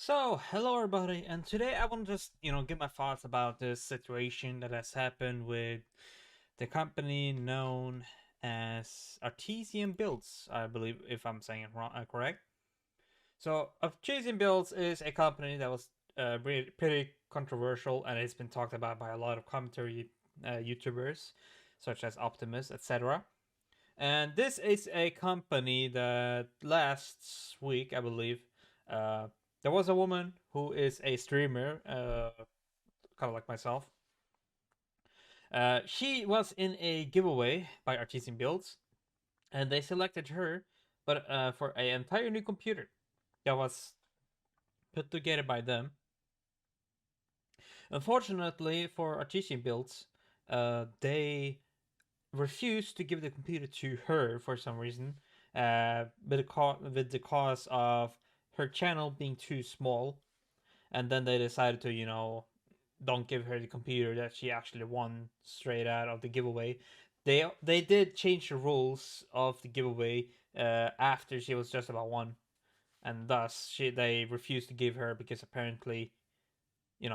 So, hello everybody, and today I want to just, give my thoughts about this situation that has happened with the company known as Artesian Builds, I believe, if I'm saying it wrong, correct. So, Artesian Builds is a company that was pretty controversial, and it's been talked about by a lot of commentary YouTubers, such as Optimus, etc. And this is a company that last week, I believe, uh, there was a woman who is a streamer, kind of like myself. She was in a giveaway by Artesian Builds, and they selected her, but for an entire new computer that was put together by them. Unfortunately for Artesian Builds, they refused to give the computer to her for some reason, with the cause of her channel being too small, and then they decided to, don't give her the computer that she actually won straight out of the giveaway. They did change the rules of the giveaway after she was just about one, and thus they refused to give her because apparently she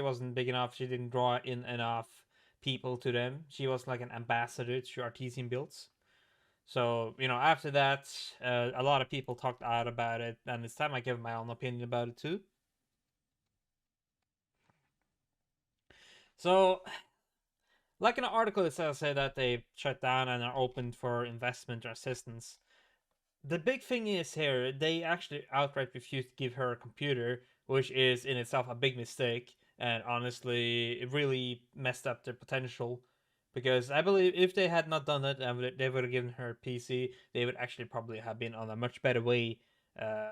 wasn't big enough. She didn't draw in enough people to them. She was like an ambassador to Artesian Builds. So after that, a lot of people talked out about it, and it's time I give my own opinion about it too. So, like in the article, it says that they shut down and are open for investment or assistance. The big thing is here, they actually outright refused to give her a computer, which is in itself a big mistake. And honestly, it really messed up their potential. Because I believe if they had not done it and they would have given her a PC, they would actually probably have been on a much better way uh,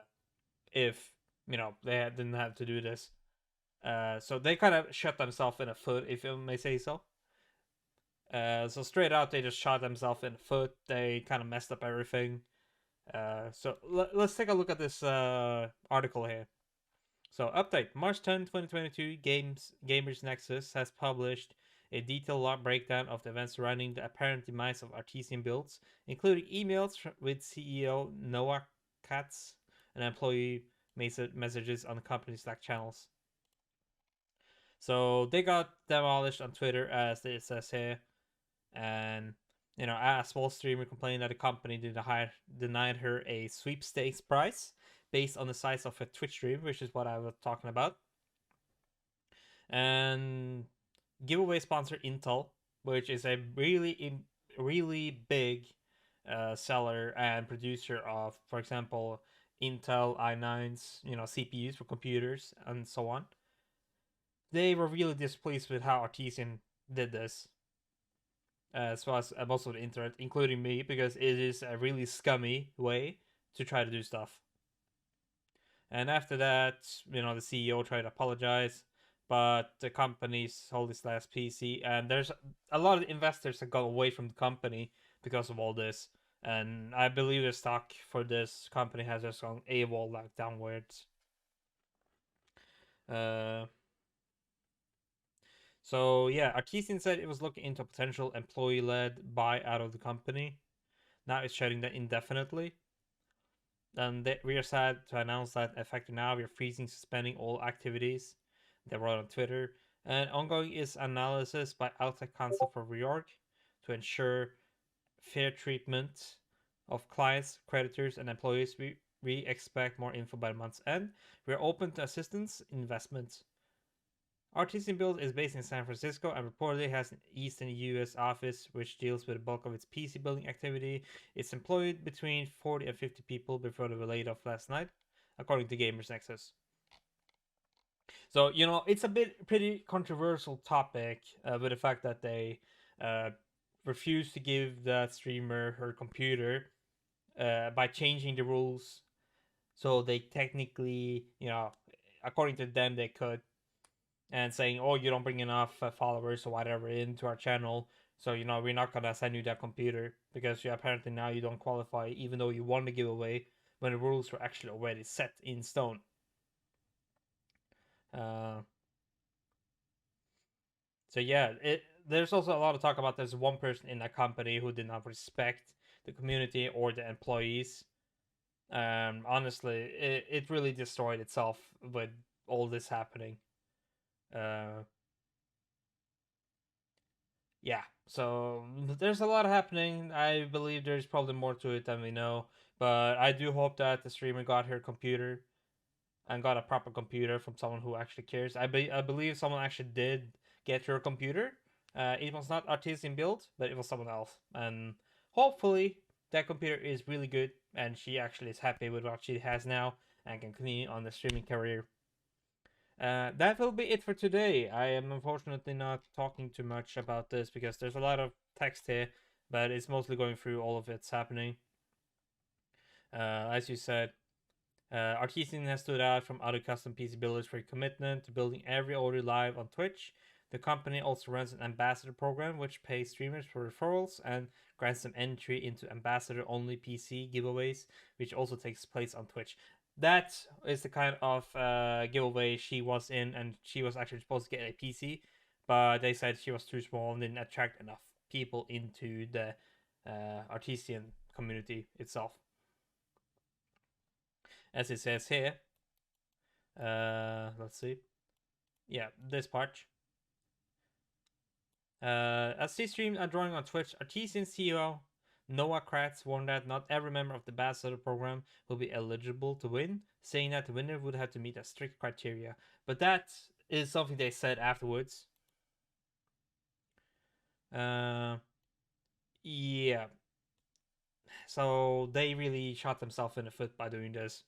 if, didn't have to do this. So they kind of shot themselves in the foot, if you may say so. So straight out, they just shot themselves in the foot. They kind of messed up everything. Let's take a look at this article here. So update March 10, 2022, Gamers Nexus has published a detailed log breakdown of the events surrounding the apparent demise of Artesian Builds, including emails with CEO Noah Katz and employee messages on the company's Slack channels. So they got demolished on Twitter, as it says here, and a small streamer complained that the company denied her a sweepstakes prize based on the size of a Twitch stream, which is what I was talking about. And giveaway sponsor Intel, which is a really big seller and producer of, for example, Intel i9s, CPUs for computers and so on. They were really displeased with how Artesian did this, as well as most of the internet, including me, because it is a really scummy way to try to do stuff. And after that, the CEO tried to apologize, but the company sold its last PC, and there's a lot of investors that got away from the company because of all this. And I believe the stock for this company has just gone AWOL, like downwards. Uh, so yeah, Artesian said it was looking into a potential employee-led buyout of the company. Now it's shutting down indefinitely. And we are sad to announce that effective now, we are freezing, suspending all activities. They wrote on Twitter. And ongoing is analysis by outside counsel for reorg to ensure fair treatment of clients, creditors, and employees. We expect more info by the month's end. We are open to assistance, investments. Artesian Build is based in San Francisco and reportedly has an Eastern US office which deals with the bulk of its PC building activity. It's employed between 40 and 50 people before they were laid off last night, according to Gamers Nexus. So, it's a pretty controversial topic with the fact that they uh, refused to give that streamer her computer by changing the rules. So they technically, according to them, they could, and saying, "Oh, you don't bring enough followers or whatever into our channel, so we're not gonna send you that computer because you apparently now you don't qualify, even though you won the giveaway when the rules were actually already set in stone." Uh, so yeah, there's also a lot of talk about there's one person in that company who did not respect the community or the employees, Honestly, it really destroyed itself with all this happening. Uh, yeah, so there's a lot happening. I believe there's probably more to it than we know, but I do hope that the streamer got her computer and got a proper computer from someone who actually cares. I believe someone actually did get her computer. It was not Artesian Builds, but it was someone else, and hopefully that computer is really good and she actually is happy with what she has now and can continue on the streaming career. That will be it for today. I am unfortunately not talking too much about this because there's a lot of text here, but it's mostly going through all of it's happening. As you said, Artesian has stood out from other custom PC builders for commitment to building every order live on Twitch. The company also runs an ambassador program which pays streamers for referrals and grants them entry into ambassador only PC giveaways, which also takes place on Twitch. That is the kind of giveaway she was in, and she was actually supposed to get a PC, but they said she was too small and didn't attract enough people into the Artesian community itself. As it says here, let's see. Yeah, this part. As she streamed a drawing on Twitch, Artesian CEO Noah Kratz warned that not every member of the ambassador program will be eligible to win, saying that the winner would have to meet a strict criteria. But that is something they said afterwards. Uh, yeah. So they really shot themselves in the foot by doing this.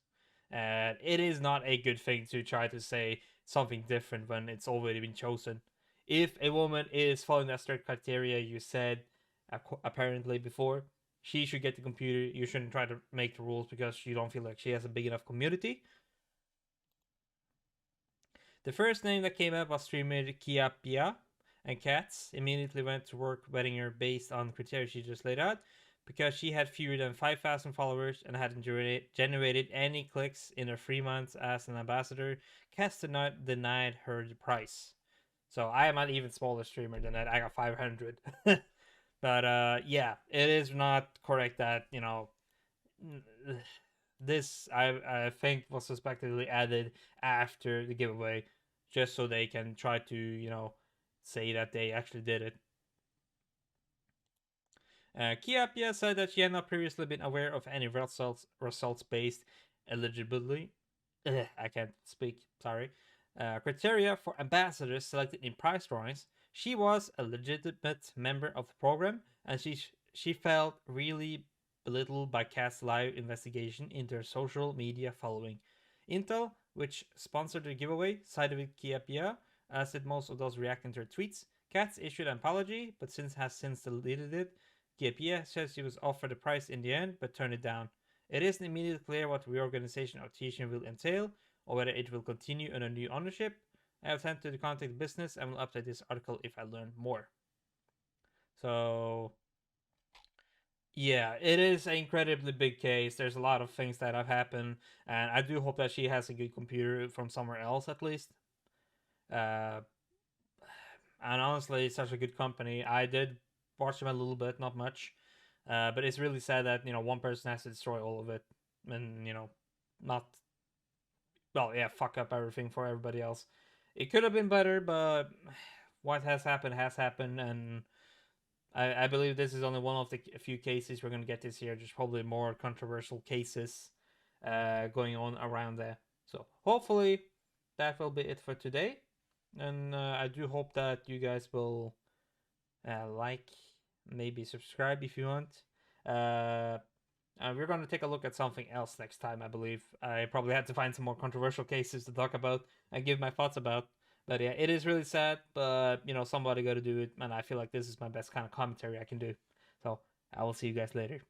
And it is not a good thing to try to say something different when it's already been chosen. If a woman is following that strict criteria you said apparently before, she should get the computer. You shouldn't try to make the rules because you don't feel like she has a big enough community. The first name that came up was streamer Kiapia, and Katz immediately went to work vetting her based on criteria she just laid out. Because she had fewer than 5,000 followers and hadn't generated any clicks in her 3 months as an ambassador, Katz denied her the price. So I am an even smaller streamer than that. I got 500. But yeah, it is not correct that, this I think was suspectedly added after the giveaway, just so they can try to say that they actually did it. Kiapia said that she had not previously been aware of any results based eligibility. I can't speak. Sorry. Criteria for ambassadors selected in prize drawings. She was a legitimate member of the program, and she felt really belittled by Cat's live investigation into her social media following. Intel, which sponsored the giveaway, sided with Kiapia, as did most of those reacting to her tweets. Katz issued an apology, but has since deleted it. Kiapia says she was offered the prize in the end, but turned it down. It isn't immediately clear what the reorganization of Artesian will entail, or whether it will continue under new ownership. I have attempted to contact the business and will update this article if I learn more. So, yeah, it is an incredibly big case. There's a lot of things that have happened, and I do hope that she has a good computer from somewhere else at least. Uh, and honestly, it's such a good company. I did watch them a little bit, not much, but it's really sad that one person has to destroy all of it, and not fuck up everything for everybody else. It could have been better, but what has happened, and I believe this is only one of the few cases we're going to get this year. There's probably more controversial cases going on around there. So hopefully that will be it for today. And I do hope that you guys will like, maybe subscribe if you want. Uh, we're going to take a look at something else next time, I believe. I probably had to find some more controversial cases to talk about and give my thoughts about. But yeah, it is really sad, but somebody got to do it, and I feel like this is my best kind of commentary I can do. So I will see you guys later.